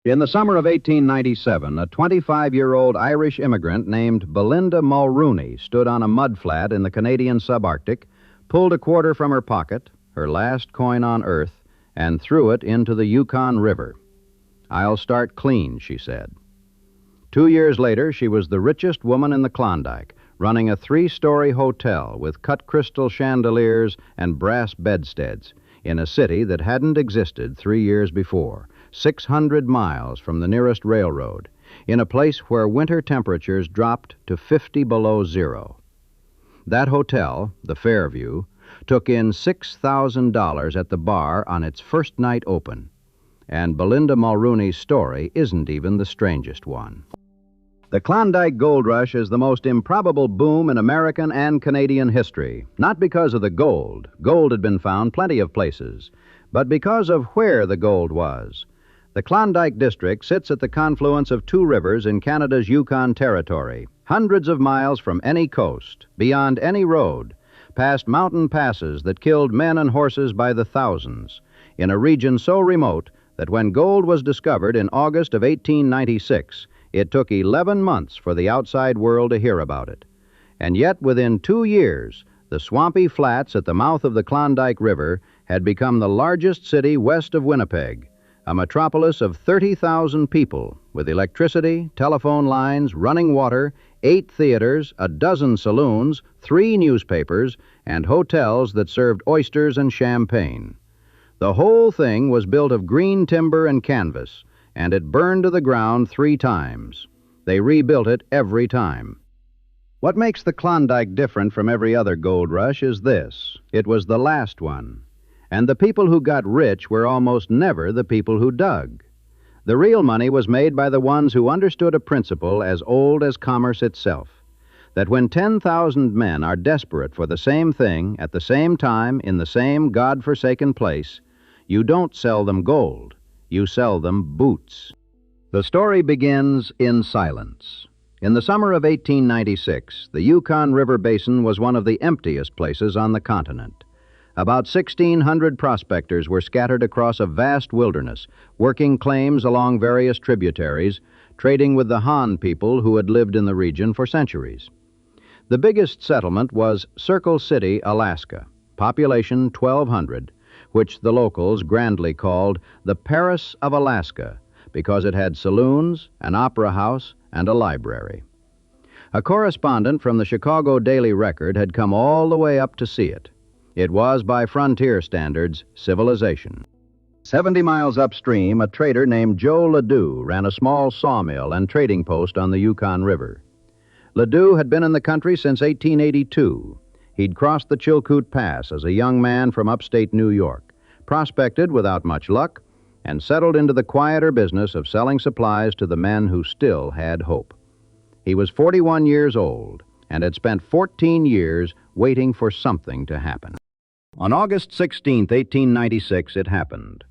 In the summer of 1897, a 25-year-old Irish immigrant named Belinda Mulrooney stood on a mudflat in the Canadian subarctic, pulled a quarter from her pocket, her last coin on Earth, and threw it into the Yukon River. "I'll start clean," she said. 2 years later, she was the richest woman in the Klondike, running a 3-story hotel with cut crystal chandeliers and brass bedsteads in a city that hadn't existed 3 years before, 600 miles from the nearest railroad, in a place where winter temperatures dropped to 50 below zero. That hotel, the Fairview, took in $6,000 at the bar on its first night open. And Belinda Mulrooney's story isn't even the strangest one. The Klondike Gold Rush is the most improbable boom in American and Canadian history, not because of the gold. Gold had been found plenty of places, but because of where the gold was. The Klondike District sits at the confluence of 2 rivers in Canada's Yukon Territory, hundreds of miles from any coast, beyond any road, past mountain passes that killed men and horses by the thousands, in a region so remote that when gold was discovered in August of 1896, it took 11 months for the outside world to hear about it. And yet, within 2 years, the swampy flats at the mouth of the Klondike River had become the largest city west of Winnipeg, a metropolis of 30,000 people, with electricity, telephone lines, running water, 8 theaters, a dozen saloons, 3 newspapers, and hotels that served oysters and champagne. The whole thing was built of green timber and canvas, and it burned to the ground 3 times. They rebuilt it every time. What makes the Klondike different from every other gold rush is this: it was the last one. And the people who got rich were almost never the people who dug. The real money was made by the ones who understood a principle as old as commerce itself, that when 10,000 men are desperate for the same thing at the same time in the same God-forsaken place, you don't sell them gold. You sell them boots. The story begins in silence. In the summer of 1896, the Yukon River Basin was one of the emptiest places on the continent. About 1,600 prospectors were scattered across a vast wilderness, working claims along various tributaries, trading with the Han people who had lived in the region for centuries. The biggest settlement was Circle City, Alaska, population 1,200, which the locals grandly called the Paris of Alaska because it had saloons, an opera house, and a library. A correspondent from the Chicago Daily Record had come all the way up to see it. It was, by frontier standards, civilization. 70 miles upstream, a trader named Joe Ledoux ran a small sawmill and trading post on the Yukon River. Ledoux had been in the country since 1882. He'd crossed the Chilkoot Pass as a young man from upstate New York, prospected without much luck, and settled into the quieter business of selling supplies to the men who still had hope. He was 41 years old and had spent 14 years waiting for something to happen. On August 16, 1896, it happened.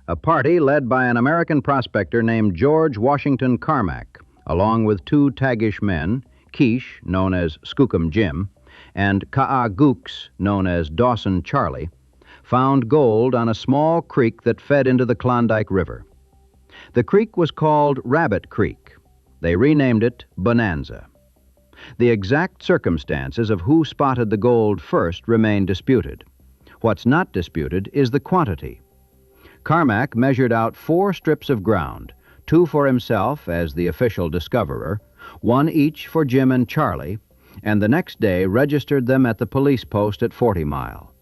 A party led by an American prospector named George Washington Carmack, along with 2 taggish men, Quiche, known as Skookum Jim, and Ka'a Gooks, known as Dawson Charlie, found gold on a small creek that fed into the Klondike River. The creek was called Rabbit Creek. They renamed it Bonanza. The exact circumstances of who spotted the gold first remain disputed. What's not disputed is the quantity. Carmack measured out 4 strips of ground, 2 for himself as the official discoverer, 1 each for Jim and Charlie, and the next day registered them at the police post at 40 Mile.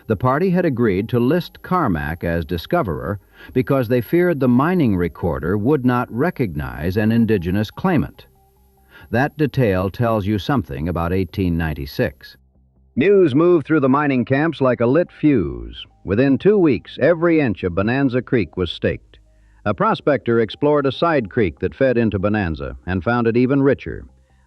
The party had agreed to list Carmack as discoverer because they feared the mining recorder would not recognize an indigenous claimant. That detail tells you something about 1896. News moved through the mining camps like a lit fuse. Within 2 weeks, every inch of Bonanza Creek was staked. A prospector explored a side creek that fed into Bonanza and found it even richer.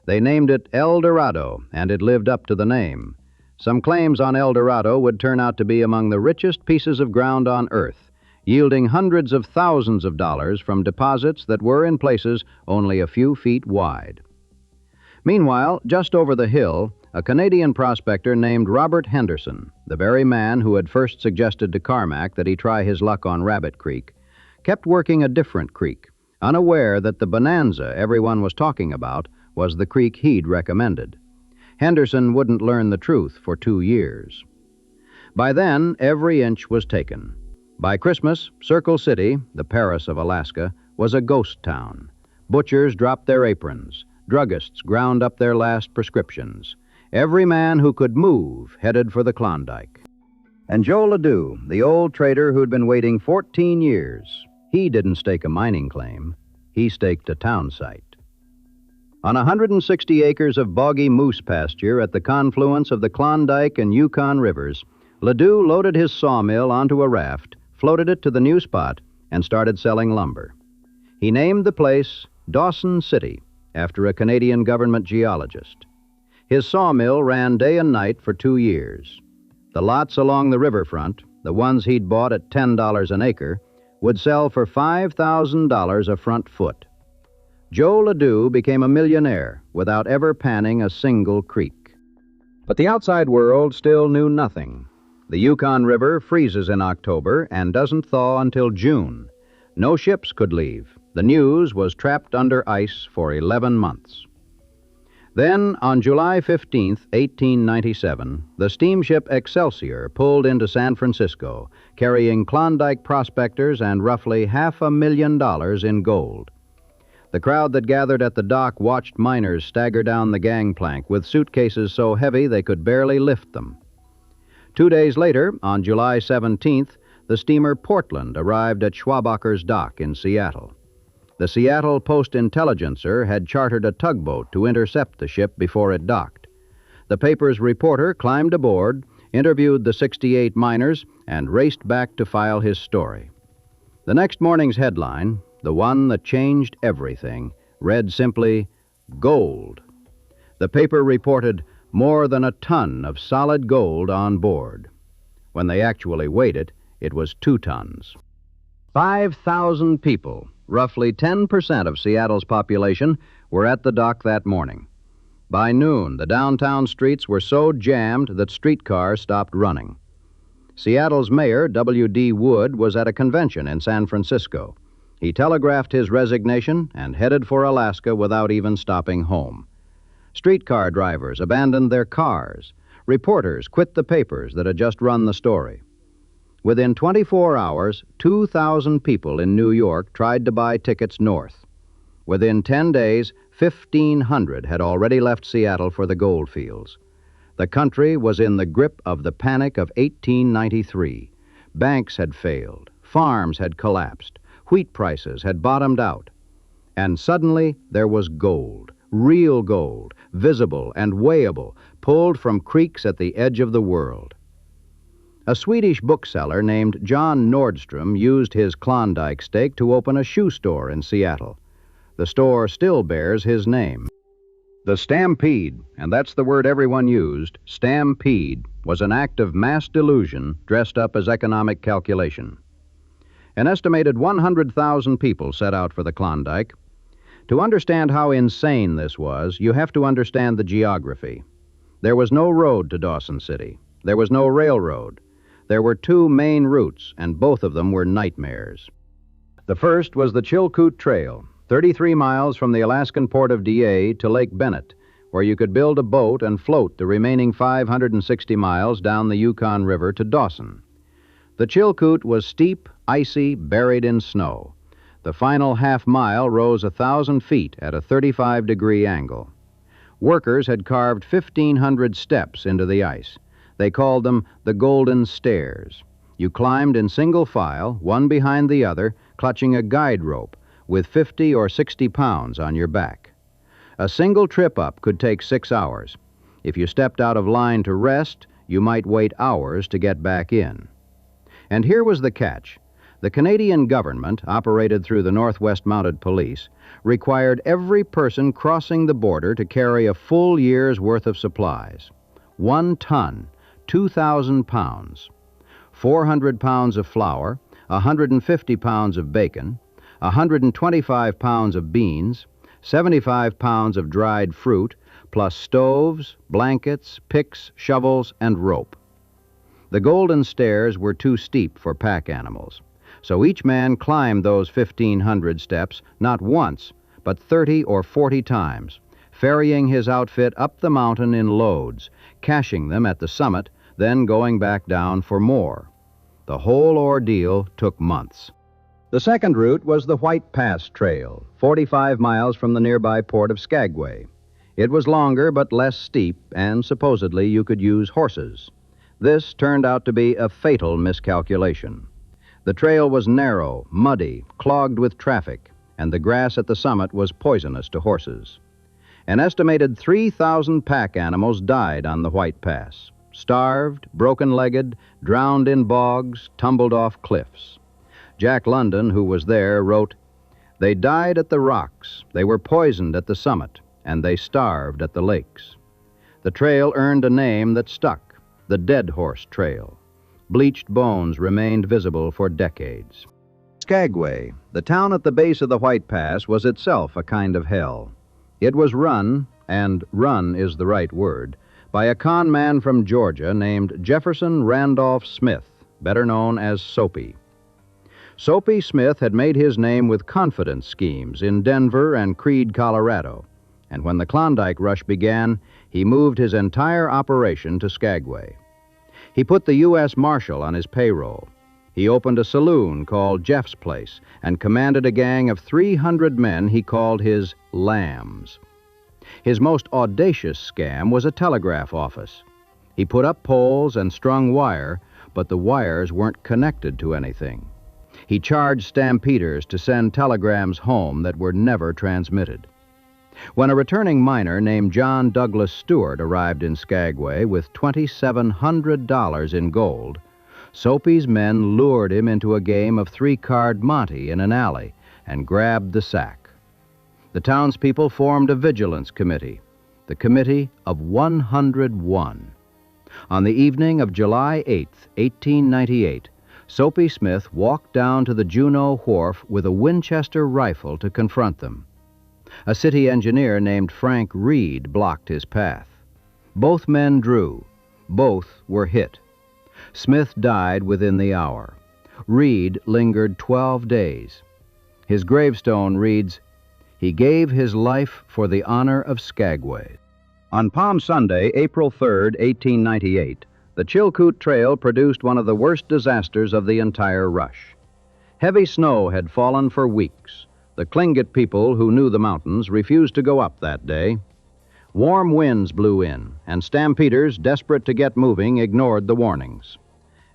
They named it El Dorado, and it lived up to the name. Some claims on El Dorado would turn out to be among the richest pieces of ground on Earth, yielding hundreds of thousands of dollars from deposits that were in places only a few feet wide. Meanwhile, just over the hill, a Canadian prospector named Robert Henderson, the very man who had first suggested to Carmack that he try his luck on Rabbit Creek, kept working a different creek, unaware that the bonanza everyone was talking about was the creek he'd recommended. Henderson wouldn't learn the truth for 2 years. By then, every inch was taken. By Christmas, Circle City, the Paris of Alaska, was a ghost town. Butchers dropped their aprons. Druggists ground up their last prescriptions. Every man who could move headed for the Klondike. And Joe Ledoux, the old trader who'd been waiting 14 years, he didn't stake a mining claim. He staked a town site. On 160 acres of boggy moose pasture at the confluence of the Klondike and Yukon rivers, Ledoux loaded his sawmill onto a raft, floated it to the new spot, and started selling lumber. He named the place Dawson City, after a Canadian government geologist. His sawmill ran day and night for 2 years. The lots along the riverfront, the ones he'd bought at $10 an acre, would sell for $5,000 a front foot. Joe Ledoux became a millionaire without ever panning a single creek. But the outside world still knew nothing. The Yukon River freezes in October and doesn't thaw until June. No ships could leave. The news was trapped under ice for 11 months. Then, on July 15, 1897, the steamship Excelsior pulled into San Francisco, carrying Klondike prospectors and roughly $500,000 in gold. The crowd that gathered at the dock watched miners stagger down the gangplank with suitcases so heavy they could barely lift them. 2 days later, on July 17th, the steamer Portland arrived at Schwabacher's dock in Seattle. The Seattle Post-Intelligencer had chartered a tugboat to intercept the ship before it docked. The paper's reporter climbed aboard, interviewed the 68 miners, and raced back to file his story. The next morning's headline, the one that changed everything, read simply, "Gold." The paper reported more than a ton of solid gold on board. When they actually weighed it, it was 2 tons. 5,000 people, roughly 10% of Seattle's population, were at the dock that morning. By noon, the downtown streets were so jammed that streetcars stopped running. Seattle's mayor, W.D. Wood, was at a convention in San Francisco. He telegraphed his resignation and headed for Alaska without even stopping home. Streetcar drivers abandoned their cars. Reporters quit the papers that had just run the story. Within 24 hours, 2,000 people in New York tried to buy tickets north. Within 10 days, 1,500 had already left Seattle for the gold fields. The country was in the grip of the panic of 1893. Banks had failed. Farms had collapsed. Wheat prices had bottomed out. And suddenly there was gold, real gold, visible and weighable, pulled from creeks at the edge of the world. A Swedish bookseller named John Nordstrom used his Klondike stake to open a shoe store in Seattle. The store still bears his name. The stampede, and that's the word everyone used, stampede, was an act of mass delusion dressed up as economic calculation. An estimated 100,000 people set out for the Klondike. To understand how insane this was, you have to understand the geography. There was no road to Dawson City. There was no railroad. There were 2 main routes, and both of them were nightmares. The first was the Chilkoot Trail, 33 miles from the Alaskan port of DA to Lake Bennett, where you could build a boat and float the remaining 560 miles down the Yukon River to Dawson. The Chilkoot was steep, icy, buried in snow. The final half-mile rose 1,000 feet at a 35-degree angle. Workers had carved 1,500 steps into the ice. They called them the Golden Stairs. You climbed in single file, one behind the other, clutching a guide rope with 50 or 60 pounds on your back. A single trip up could take 6 hours. If you stepped out of line to rest, you might wait hours to get back in. And here was the catch. The Canadian government, operated through the Northwest Mounted Police, required every person crossing the border to carry a full year's worth of supplies. 1 ton, 2,000 pounds. 400 pounds of flour, 150 pounds of bacon, 125 pounds of beans, 75 pounds of dried fruit, plus stoves, blankets, picks, shovels, and rope. The Golden Stairs were too steep for pack animals. So each man climbed those 1,500 steps not once, but 30 or 40 times, ferrying his outfit up the mountain in loads, caching them at the summit, then going back down for more. The whole ordeal took months. The second route was the White Pass Trail, 45 miles from the nearby port of Skagway. It was longer but less steep, and supposedly you could use horses. This turned out to be a fatal miscalculation. The trail was narrow, muddy, clogged with traffic, and the grass at the summit was poisonous to horses. An estimated 3,000 pack animals died on the White Pass, starved, broken-legged, drowned in bogs, tumbled off cliffs. Jack London, who was there, wrote, "They died at the rocks, they were poisoned at the summit, and they starved at the lakes." The trail earned a name that stuck, the Dead Horse Trail. Bleached bones remained visible for decades. Skagway, the town at the base of the White Pass, was itself a kind of hell. It was run, and run is the right word, by a con man from Georgia named Jefferson Randolph Smith, better known as Soapy. Soapy Smith had made his name with confidence schemes in Denver and Creede, Colorado, and when the Klondike rush began, he moved his entire operation to Skagway. He put the U.S. Marshal on his payroll. He opened a saloon called Jeff's Place and commanded a gang of 300 men he called his lambs. His most audacious scam was a telegraph office. He put up poles and strung wire, but the wires weren't connected to anything. He charged stampeders to send telegrams home that were never transmitted. When a returning miner named John Douglas Stewart arrived in Skagway with $2,700 in gold, Soapy's men lured him into a game of three-card monte in an alley and grabbed the sack. The townspeople formed a vigilance committee, the Committee of 101. On the evening of July 8, 1898, Soapy Smith walked down to the Juneau Wharf with a Winchester rifle to confront them. A city engineer named Frank Reed blocked his path. Both men drew. Both were hit. Smith died within the hour. Reed lingered 12 days. His gravestone reads, "He gave his life for the honor of Skagway." On Palm Sunday, April 3, 1898, the Chilkoot Trail produced one of the worst disasters of the entire rush. Heavy snow had fallen for weeks. The Tlingit people, who knew the mountains, refused to go up that day. Warm winds blew in, and stampeders, desperate to get moving, ignored the warnings.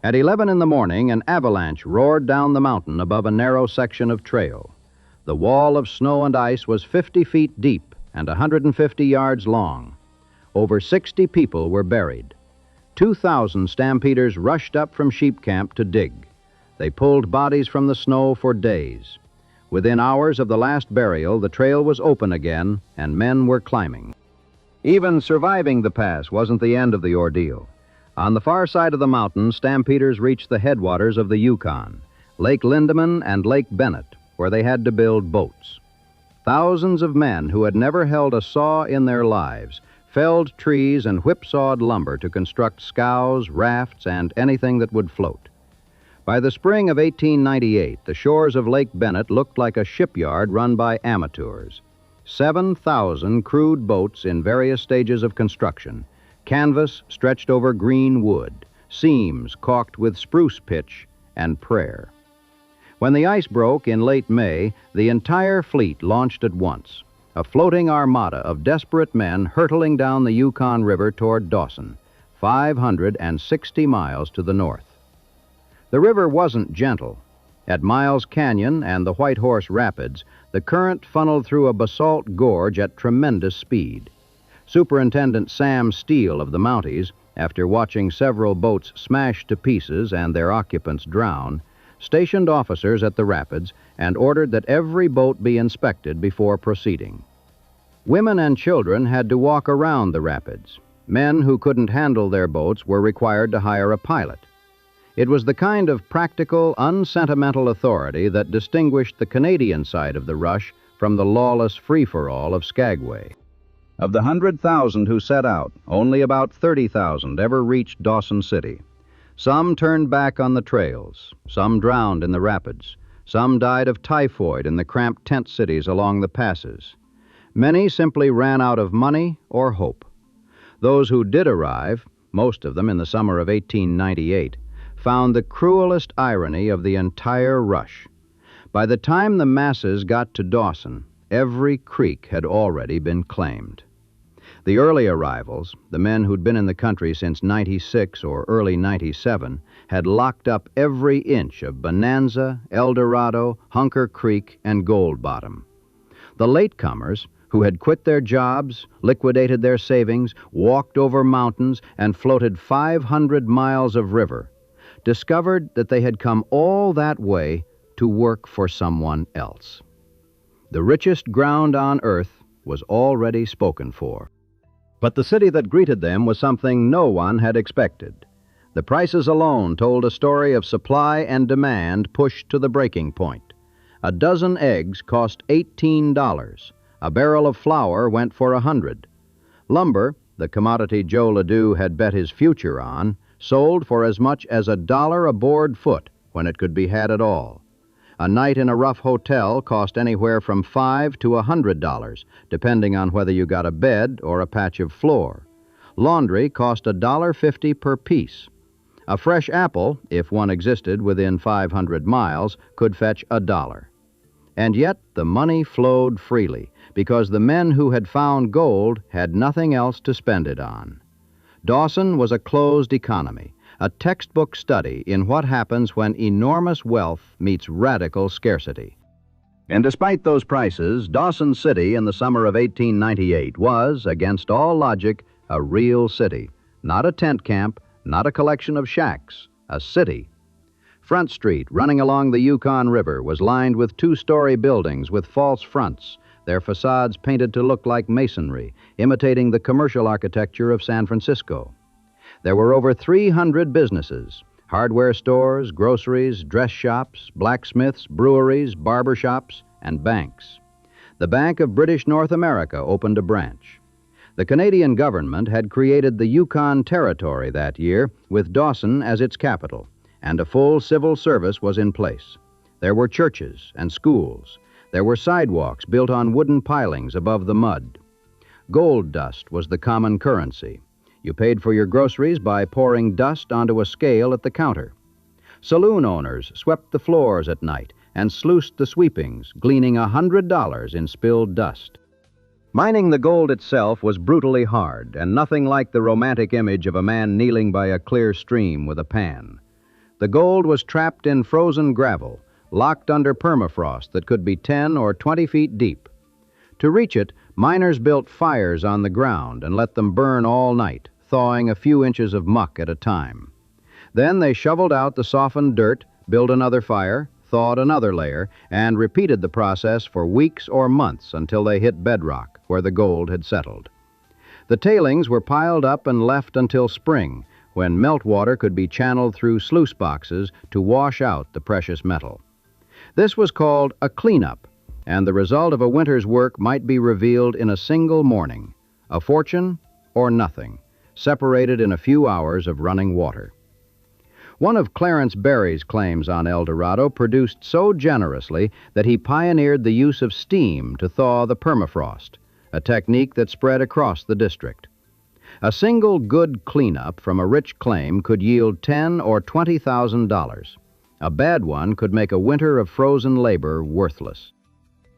At 11 in the morning, an avalanche roared down the mountain above a narrow section of trail. The wall of snow and ice was 50 feet deep and 150 yards long. Over 60 people were buried. 2,000 stampeders rushed up from sheep camp to dig. They pulled bodies from the snow for days. Within hours of the last burial, the trail was open again, and men were climbing. Even surviving the pass wasn't the end of the ordeal. On the far side of the mountain, stampeders reached the headwaters of the Yukon, Lake Lindeman and Lake Bennett, where they had to build boats. Thousands of men who had never held a saw in their lives felled trees and whipsawed lumber to construct scows, rafts, and anything that would float. By the spring of 1898, the shores of Lake Bennett looked like a shipyard run by amateurs. 7,000 crude boats in various stages of construction, canvas stretched over green wood, seams caulked with spruce pitch, and prayer. When the ice broke in late May, the entire fleet launched at once, a floating armada of desperate men hurtling down the Yukon River toward Dawson, 560 miles to the north. The river wasn't gentle. At Miles Canyon and the White Horse Rapids, the current funneled through a basalt gorge at tremendous speed. Superintendent Sam Steele of the Mounties, after watching several boats smash to pieces and their occupants drown, stationed officers at the rapids and ordered that every boat be inspected before proceeding. Women and children had to walk around the rapids. Men who couldn't handle their boats were required to hire a pilot. It was the kind of practical, unsentimental authority that distinguished the Canadian side of the rush from the lawless free-for-all of Skagway. Of the 100,000 who set out, only about 30,000 ever reached Dawson City. Some turned back on the trails, some drowned in the rapids, some died of typhoid in the cramped tent cities along the passes. Many simply ran out of money or hope. Those who did arrive, most of them in the summer of 1898, found the cruelest irony of the entire rush. By the time the masses got to Dawson, every creek had already been claimed. The early arrivals, the men who'd been in the country since '96 or early '97, had locked up every inch of Bonanza, El Dorado, Hunker Creek, and Gold Bottom. The latecomers, who had quit their jobs, liquidated their savings, walked over mountains, and floated 500 miles of river, discovered that they had come all that way to work for someone else. The richest ground on earth was already spoken for. But the city that greeted them was something no one had expected. The prices alone told a story of supply and demand pushed to the breaking point. A dozen eggs cost $18. A barrel of flour went for $100. Lumber, the commodity Joe Ledoux had bet his future on, sold for as much as $1 a board foot when it could be had at all. A night in a rough hotel cost anywhere from $5 to $100, depending on whether you got a bed or a patch of floor. Laundry cost $1.50 per piece. A fresh apple, if one existed within 500 miles, could fetch $1. And yet the money flowed freely, because the men who had found gold had nothing else to spend it on. Dawson was a closed economy, a textbook study in what happens when enormous wealth meets radical scarcity. And despite those prices, Dawson City in the summer of 1898 was, against all logic, a real city. Not a tent camp, not a collection of shacks, a city. Front Street, running along the Yukon River, was lined with two-story buildings with false fronts, their facades painted to look like masonry, imitating the commercial architecture of San Francisco. There were over 300 businesses: hardware stores, groceries, dress shops, blacksmiths, breweries, barber shops, and banks. The Bank of British North America opened a branch. The Canadian government had created the Yukon Territory that year, with Dawson as its capital, and a full civil service was in place. There were churches and schools. There were sidewalks built on wooden pilings above the mud. Gold dust was the common currency. You paid for your groceries by pouring dust onto a scale at the counter. Saloon owners swept the floors at night and sluiced the sweepings, gleaning $100 in spilled dust. Mining the gold itself was brutally hard, and nothing like the romantic image of a man kneeling by a clear stream with a pan. The gold was trapped in frozen gravel, locked under permafrost that could be 10 or 20 feet deep. To reach it, miners built fires on the ground and let them burn all night, thawing a few inches of muck at a time. Then they shoveled out the softened dirt, built another fire, thawed another layer, and repeated the process for weeks or months until they hit bedrock, where the gold had settled. The tailings were piled up and left until spring, when meltwater could be channeled through sluice boxes to wash out the precious metal. This was called a cleanup, and the result of a winter's work might be revealed in a single morning: a fortune or nothing, separated in a few hours of running water. One of Clarence Berry's claims on El Dorado produced so generously that he pioneered the use of steam to thaw the permafrost, a technique that spread across the district. A single good cleanup from a rich claim could yield $10,000 or $20,000. A bad one could make a winter of frozen labor worthless.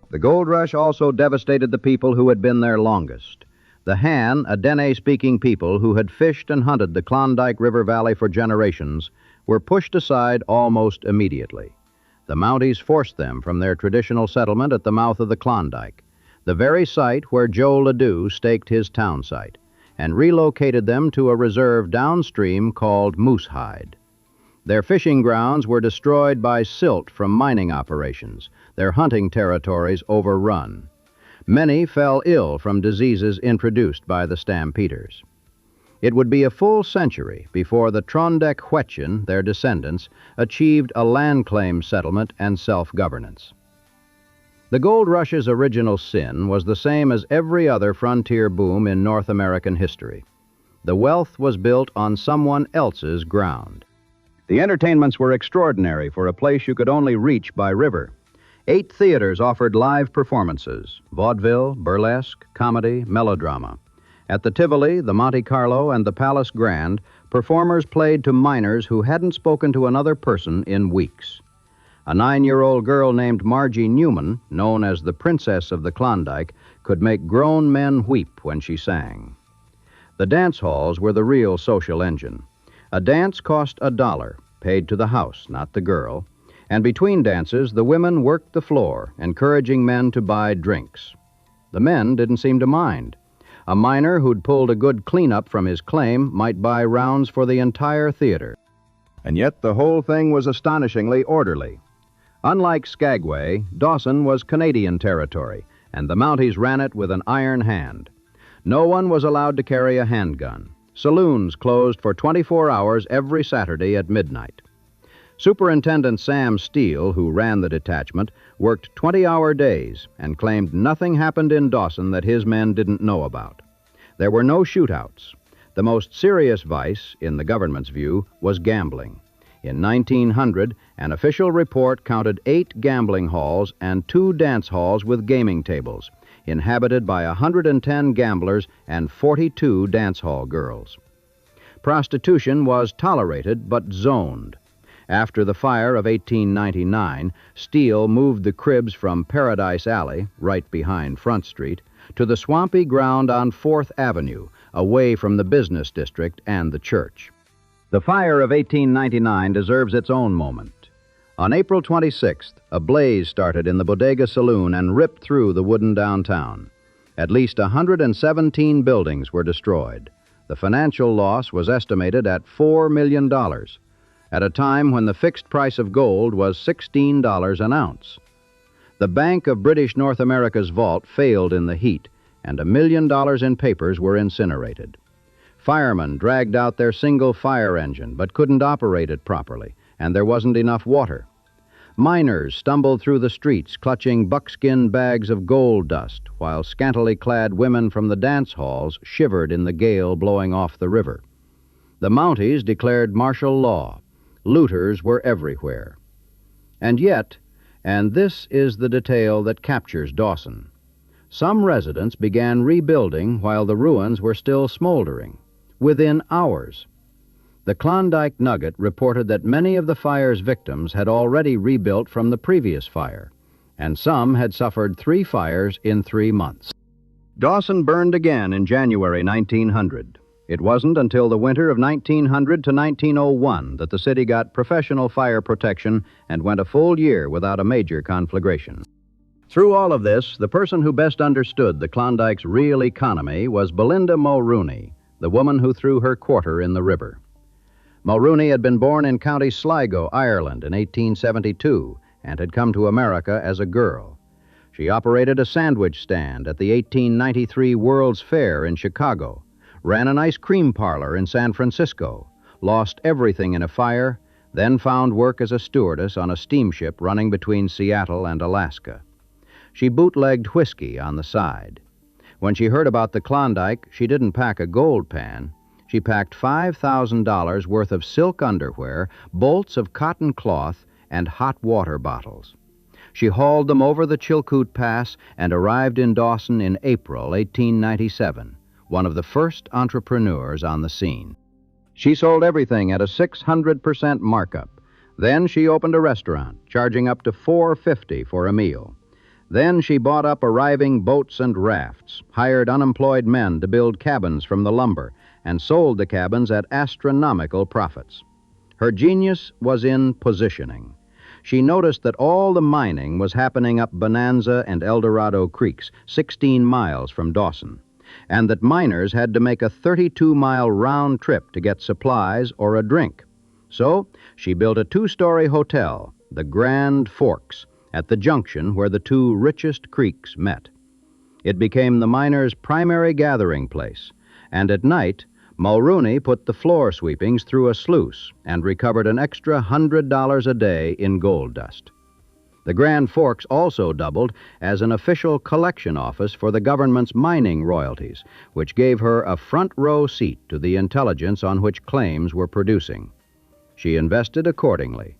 The gold rush also devastated the people who had been there longest. The Han, a Dene-speaking people who had fished and hunted the Klondike River Valley for generations, were pushed aside almost immediately. The Mounties forced them from their traditional settlement at the mouth of the Klondike, the very site where Joe Ledoux staked his town site, and relocated them to a reserve downstream called Moosehide. Their fishing grounds were destroyed by silt from mining operations, their hunting territories overrun. Many fell ill from diseases introduced by the stampeders. It would be a full century before the Klondike Wet'chen, their descendants, achieved a land claim settlement and self-governance. The gold rush's original sin was the same as every other frontier boom in North American history. The wealth was built on someone else's ground. The entertainments were extraordinary for a place you could only reach by river. 8 theaters offered live performances: vaudeville, burlesque, comedy, melodrama. At the Tivoli, the Monte Carlo, and the Palace Grand, performers played to miners who hadn't spoken to another person in weeks. A 9-year-old girl named Margie Newman, known as the Princess of the Klondike, could make grown men weep when she sang. The dance halls were the real social engine. A dance cost $1, paid to the house, not the girl, and between dances, the women worked the floor, encouraging men to buy drinks. The men didn't seem to mind. A miner who'd pulled a good cleanup from his claim might buy rounds for the entire theater. And yet the whole thing was astonishingly orderly. Unlike Skagway, Dawson was Canadian territory, and the Mounties ran it with an iron hand. No one was allowed to carry a handgun. Saloons closed for 24 hours every Saturday at midnight. Superintendent Sam Steele, who ran the detachment, worked 20-hour days and claimed nothing happened in Dawson that his men didn't know about. There were no shootouts. The most serious vice, in the government's view, was gambling. In 1900, an official report counted 8 gambling halls and 2 dance halls with gaming tables, inhabited by 110 gamblers and 42 dance hall girls. Prostitution was tolerated but zoned. After the fire of 1899, Steele moved the cribs from Paradise Alley, right behind Front Street, to the swampy ground on 4th Avenue, away from the business district and the church. The fire of 1899 deserves its own moment. On April 26th, a blaze started in the Bodega Saloon and ripped through the wooden downtown. At least 117 buildings were destroyed. The financial loss was estimated at $4 million. At a time when the fixed price of gold was $16 an ounce. The Bank of British North America's vault failed in the heat, and $1 million in papers were incinerated. Firemen dragged out their single fire engine, but couldn't operate it properly, and there wasn't enough water. Miners stumbled through the streets, clutching buckskin bags of gold dust, while scantily clad women from the dance halls shivered in the gale blowing off the river. The Mounties declared martial law. Looters were everywhere. And yet, and this is the detail that captures Dawson, some residents began rebuilding while the ruins were still smoldering, within hours. The Klondike Nugget reported that many of the fire's victims had already rebuilt from the previous fire, and some had suffered 3 fires in 3 months. Dawson burned again in January 1900. It wasn't until the winter of 1900 to 1901 that the city got professional fire protection and went a full year without a major conflagration. Through all of this, the person who best understood the Klondike's real economy was Belinda Mulrooney, the woman who threw her quarter in the river. Mulrooney had been born in County Sligo, Ireland, in 1872 and had come to America as a girl. She operated a sandwich stand at the 1893 World's Fair in Chicago, ran an ice cream parlor in San Francisco, lost everything in a fire, then found work as a stewardess on a steamship running between Seattle and Alaska. She bootlegged whiskey on the side. When she heard about the Klondike, she didn't pack a gold pan. She packed $5,000 worth of silk underwear, bolts of cotton cloth, and hot water bottles. She hauled them over the Chilkoot Pass and arrived in Dawson in April 1897. One of the first entrepreneurs on the scene. She sold everything at a 600% markup. Then she opened a restaurant, charging up to $4.50 for a meal. Then she bought up arriving boats and rafts, hired unemployed men to build cabins from the lumber, and sold the cabins at astronomical profits. Her genius was in positioning. She noticed that all the mining was happening up Bonanza and El Dorado Creeks, 16 miles from Dawson, and that miners had to make a 32-mile round trip to get supplies or a drink. So she built a 2-story hotel, the Grand Forks, at the junction where the 2 richest creeks met. It became the miners' primary gathering place, and at night, Mulrooney put the floor sweepings through a sluice and recovered an extra $100 a day in gold dust. The Grand Forks also doubled as an official collection office for the government's mining royalties, which gave her a front-row seat to the intelligence on which claims were producing. She invested accordingly.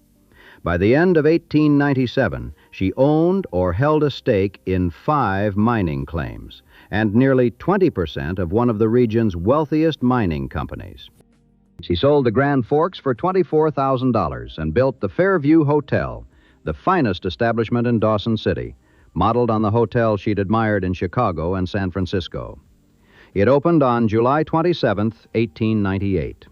By the end of 1897, she owned or held a stake in 5 mining claims and nearly 20% of one of the region's wealthiest mining companies. She sold the Grand Forks for $24,000 and built the Fairview Hotel, the finest establishment in Dawson City, modeled on the hotel she'd admired in Chicago and San Francisco. It opened on July 27, 1898.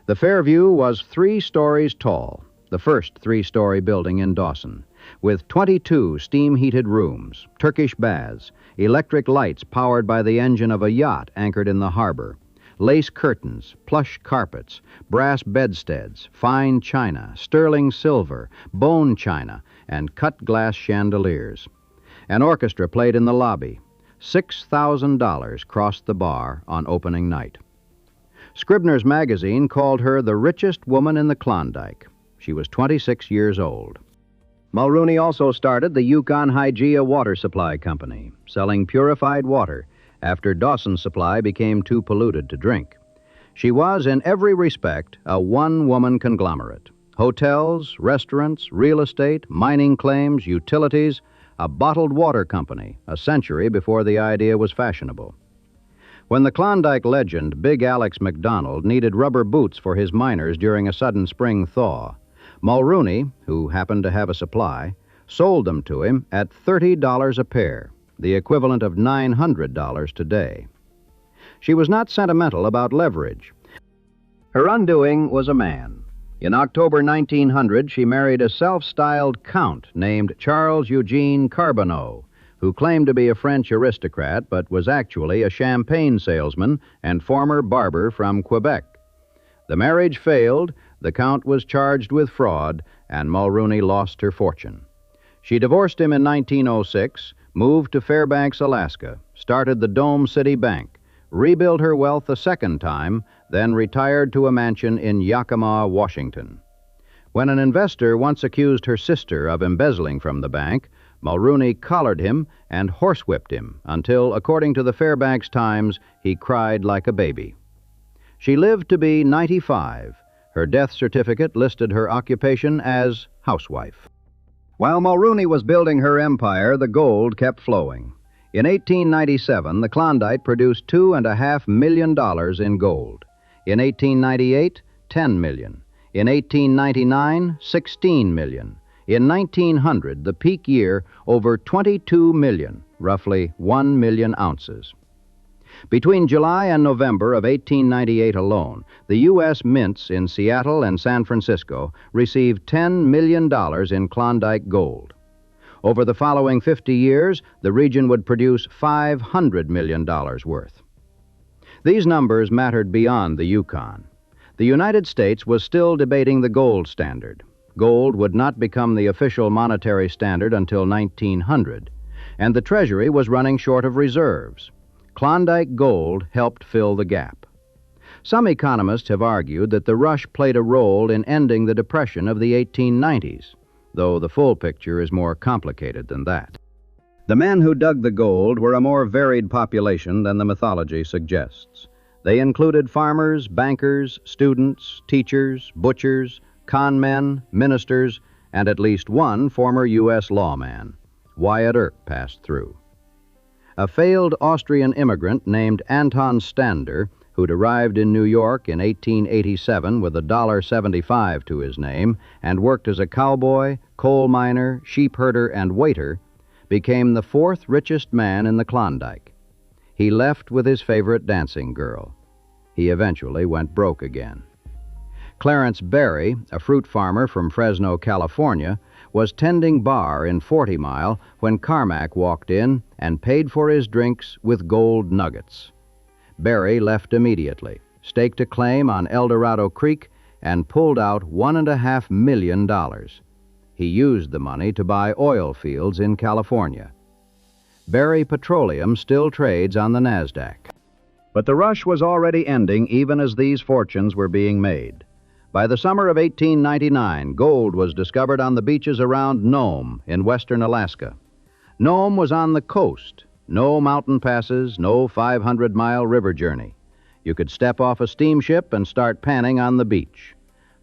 The Fairview was 3 stories tall, the first 3-story building in Dawson, with 22 steam-heated rooms, Turkish baths, electric lights powered by the engine of a yacht anchored in the harbor, lace curtains, plush carpets, brass bedsteads, fine china, sterling silver, bone china, and cut glass chandeliers. An orchestra played in the lobby. $6,000 crossed the bar on opening night. Scribner's magazine called her the richest woman in the Klondike. She was 26 years old. Mulrooney also started the Yukon Hygeia Water Supply Company, selling purified water after Dawson's supply became too polluted to drink. She was, in every respect, a one-woman conglomerate. Hotels, restaurants, real estate, mining claims, utilities, a bottled water company, a century before the idea was fashionable. When the Klondike legend, Big Alex McDonald, needed rubber boots for his miners during a sudden spring thaw, Mulrooney, who happened to have a supply, sold them to him at $30 a pair, the equivalent of $900 today. She was not sentimental about leverage. Her undoing was a man. In October 1900, she married a self-styled count named Charles Eugene Carbonneau, who claimed to be a French aristocrat but was actually a champagne salesman and former barber from Quebec. The marriage failed, the count was charged with fraud, and Mulrooney lost her fortune. She divorced him in 1906, moved to Fairbanks, Alaska, started the Dome City Bank, rebuilt her wealth a second time, then retired to a mansion in Yakima, Washington. When an investor once accused her sister of embezzling from the bank, Mulrooney collared him and horsewhipped him until, according to the Fairbanks Times, he cried like a baby. She lived to be 95. Her death certificate listed her occupation as housewife. While Mulrooney was building her empire, the gold kept flowing. In 1897, the Klondike produced $2.5 million in gold. In 1898, $10 million. In 1899, $16 million. In 1900, the peak year, over 22 million, roughly 1 million ounces. Between July and November of 1898 alone, the U.S. mints in Seattle and San Francisco received $10 million in Klondike gold. Over the following 50 years, the region would produce $500 million worth. These numbers mattered beyond the Yukon. The United States was still debating the gold standard. Gold would not become the official monetary standard until 1900, and the Treasury was running short of reserves. Klondike gold helped fill the gap. Some economists have argued that the rush played a role in ending the Depression of the 1890s, though the full picture is more complicated than that. The men who dug the gold were a more varied population than the mythology suggests. They included farmers, bankers, students, teachers, butchers, con men, ministers, and at least one former U.S. lawman. Wyatt Earp passed through. A failed Austrian immigrant named Anton Stander, who'd arrived in New York in 1887 with $1.75 to his name and worked as a cowboy, coal miner, sheep herder, and waiter, became the 4th richest man in the Klondike. He left with his favorite dancing girl. He eventually went broke again. Clarence Berry, a fruit farmer from Fresno, California, was tending bar in 40 Mile when Carmack walked in and paid for his drinks with gold nuggets. Berry left immediately, staked a claim on El Dorado Creek, and pulled out $1.5 million. He used the money to buy oil fields in California. Berry Petroleum still trades on the NASDAQ. But the rush was already ending even as these fortunes were being made. By the summer of 1899, gold was discovered on the beaches around Nome in western Alaska. Nome was on the coast. No mountain passes, no 500-mile river journey. You could step off a steamship and start panning on the beach.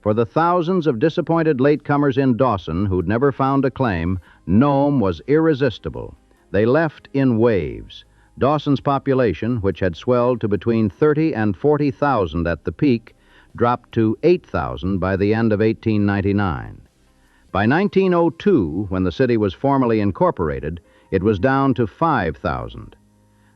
For the thousands of disappointed latecomers in Dawson who'd never found a claim, Nome was irresistible. They left in waves. Dawson's population, which had swelled to between 30 and 40,000 at the peak, dropped to 8,000 by the end of 1899. By 1902, when the city was formally incorporated, it was down to 5,000.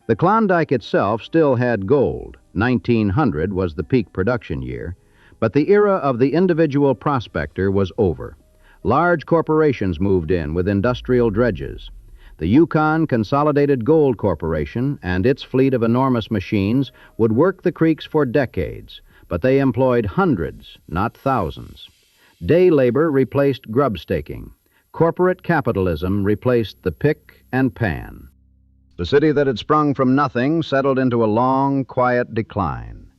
The Klondike itself still had gold. 1900 was the peak production year. But the era of the individual prospector was over. Large corporations moved in with industrial dredges. The Yukon Consolidated Gold Corporation and its fleet of enormous machines would work the creeks for decades, but they employed hundreds, not thousands. Day labor replaced grub staking. Corporate capitalism replaced the pick and pan. The city that had sprung from nothing settled into a long, quiet decline.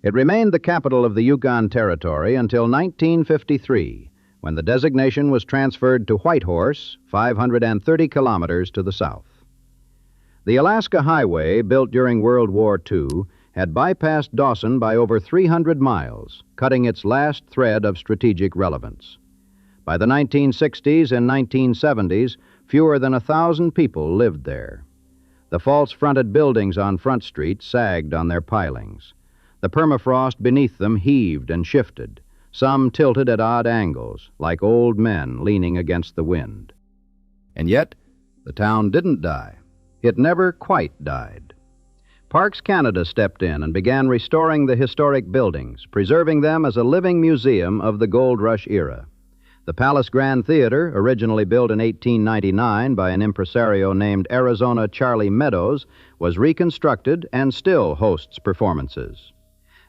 It remained the capital of the Yukon Territory until 1953, when the designation was transferred to Whitehorse, 530 kilometers to the south. The Alaska Highway, built during World War II, had bypassed Dawson by over 300 miles, cutting its last thread of strategic relevance. By the 1960s and 1970s, fewer than 1,000 people lived there. The false-fronted buildings on Front Street sagged on their pilings. The permafrost beneath them heaved and shifted, some tilted at odd angles, like old men leaning against the wind. And yet, the town didn't die. It never quite died. Parks Canada stepped in and began restoring the historic buildings, preserving them as a living museum of the Gold Rush era. The Palace Grand Theater, originally built in 1899 by an impresario named Arizona Charlie Meadows, was reconstructed and still hosts performances.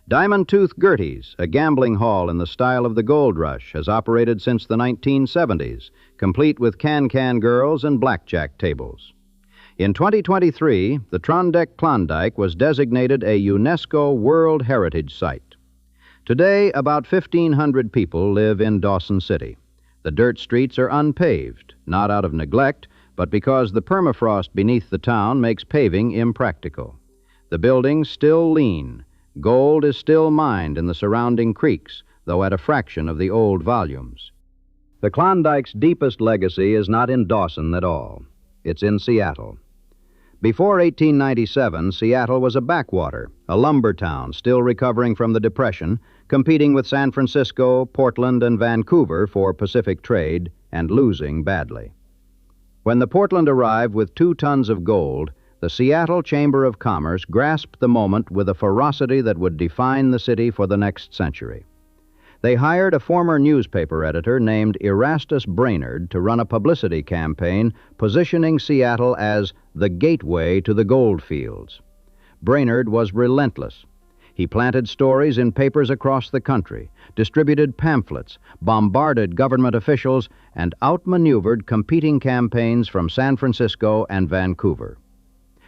Diamond Tooth Gertie's, a gambling hall in the style of the Gold Rush, has operated since the 1970s, complete with can-can girls and blackjack tables. In 2023, the Klondike was designated a UNESCO World Heritage Site. Today, about 1,500 people live in Dawson City. The dirt streets are unpaved, not out of neglect, but because the permafrost beneath the town makes paving impractical. The buildings still lean. Gold is still mined in the surrounding creeks, though at a fraction of the old volumes. The Klondike's deepest legacy is not in Dawson at all. It's in Seattle. Before 1897, Seattle was a backwater, a lumber town still recovering from the Depression, competing with San Francisco, Portland, and Vancouver for Pacific trade, and losing badly. When the Portland arrived with 2 tons of gold, the Seattle Chamber of Commerce grasped the moment with a ferocity that would define the city for the next century. They hired a former newspaper editor named Erastus Brainerd to run a publicity campaign positioning Seattle as the gateway to the gold fields. Brainerd was relentless. He planted stories in papers across the country, distributed pamphlets, bombarded government officials, and outmaneuvered competing campaigns from San Francisco and Vancouver.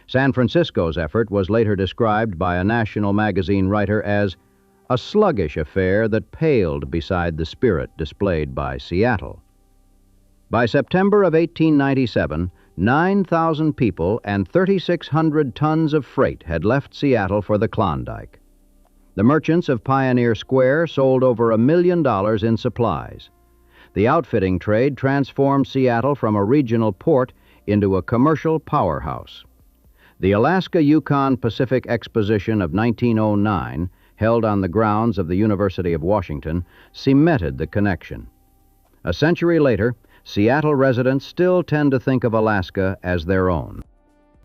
San Francisco's effort was later described by a national magazine writer as a sluggish affair that paled beside the spirit displayed by Seattle. By September of 1897, 9,000 people and 3,600 tons of freight had left Seattle for the Klondike. The merchants of Pioneer Square sold over $1 million in supplies. The outfitting trade transformed Seattle from a regional port into a commercial powerhouse. The Alaska-Yukon Pacific Exposition of 1909, held on the grounds of the University of Washington, cemented the connection. A century later, Seattle residents still tend to think of Alaska as their own.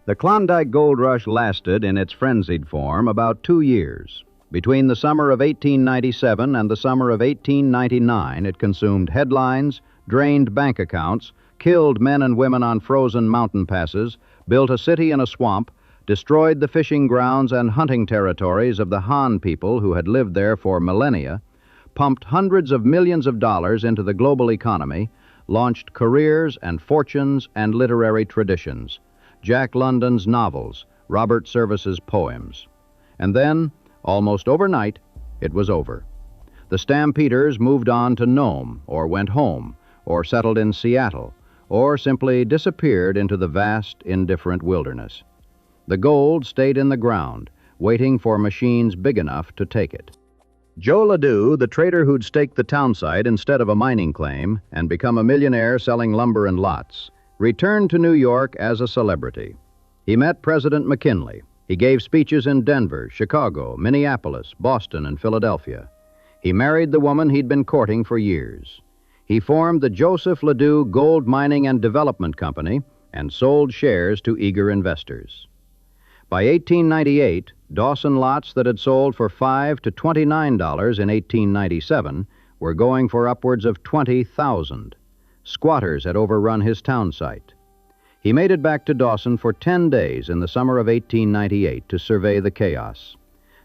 The Klondike Gold Rush lasted in its frenzied form about 2 years. Between the summer of 1897 and the summer of 1899, it consumed headlines, drained bank accounts, killed men and women on frozen mountain passes, built a city in a swamp, destroyed the fishing grounds and hunting territories of the Han people who had lived there for millennia, pumped hundreds of millions of dollars into the global economy, launched careers and fortunes and literary traditions, Jack London's novels, Robert Service's poems. And then, almost overnight, it was over. The stampeders moved on to Nome, or went home, or settled in Seattle, or simply disappeared into the vast, indifferent wilderness. The gold stayed in the ground, waiting for machines big enough to take it. Joe Ledoux, the trader who'd staked the town site instead of a mining claim and become a millionaire selling lumber and lots, returned to New York as a celebrity. He met President McKinley. He gave speeches in Denver, Chicago, Minneapolis, Boston, and Philadelphia. He married the woman he'd been courting for years. He formed the Joseph Ledoux Gold Mining and Development Company and sold shares to eager investors. By 1898, Dawson lots that had sold for $5 to $29 in 1897 were going for upwards of $20,000. Squatters had overrun his town site. He made it back to Dawson for 10 days in the summer of 1898 to survey the chaos.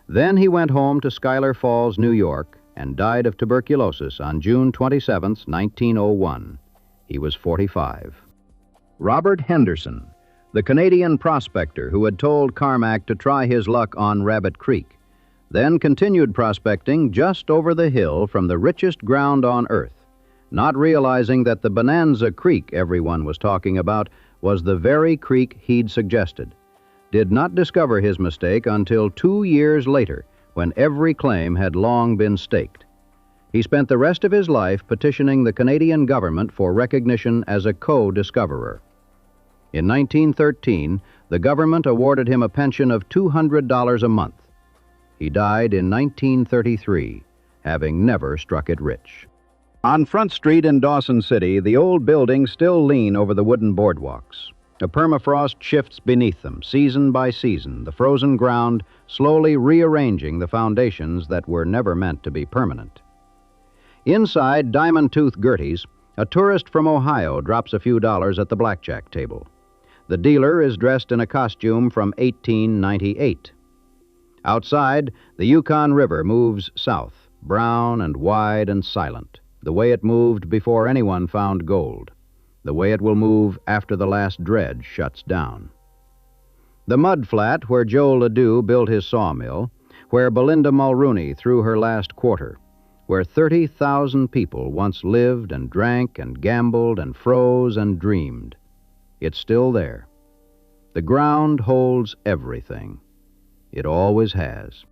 Then he went home to Schuyler Falls, New York, and died of tuberculosis on June 27, 1901. He was 45. Robert Henderson, the Canadian prospector who had told Carmack to try his luck on Rabbit Creek, then continued prospecting just over the hill from the richest ground on Earth, not realizing that the Bonanza Creek everyone was talking about was the very creek he'd suggested. Did not discover his mistake until 2 years later, when every claim had long been staked. He spent the rest of his life petitioning the Canadian government for recognition as a co-discoverer. In 1913, the government awarded him a pension of $200 a month. He died in 1933, having never struck it rich. On Front Street in Dawson City, the old buildings still lean over the wooden boardwalks. A permafrost shifts beneath them, season by season, the frozen ground slowly rearranging the foundations that were never meant to be permanent. Inside Diamond Tooth Gertie's, a tourist from Ohio drops a few dollars at the blackjack table. The dealer is dressed in a costume from 1898. Outside, the Yukon River moves south, brown and wide and silent, the way it moved before anyone found gold, the way it will move after the last dredge shuts down. The mud flat where Joe Ledoux built his sawmill, where Belinda Mulrooney threw her last quarter, where 30,000 people once lived and drank and gambled and froze and dreamed. It's still there. The ground holds everything. It always has.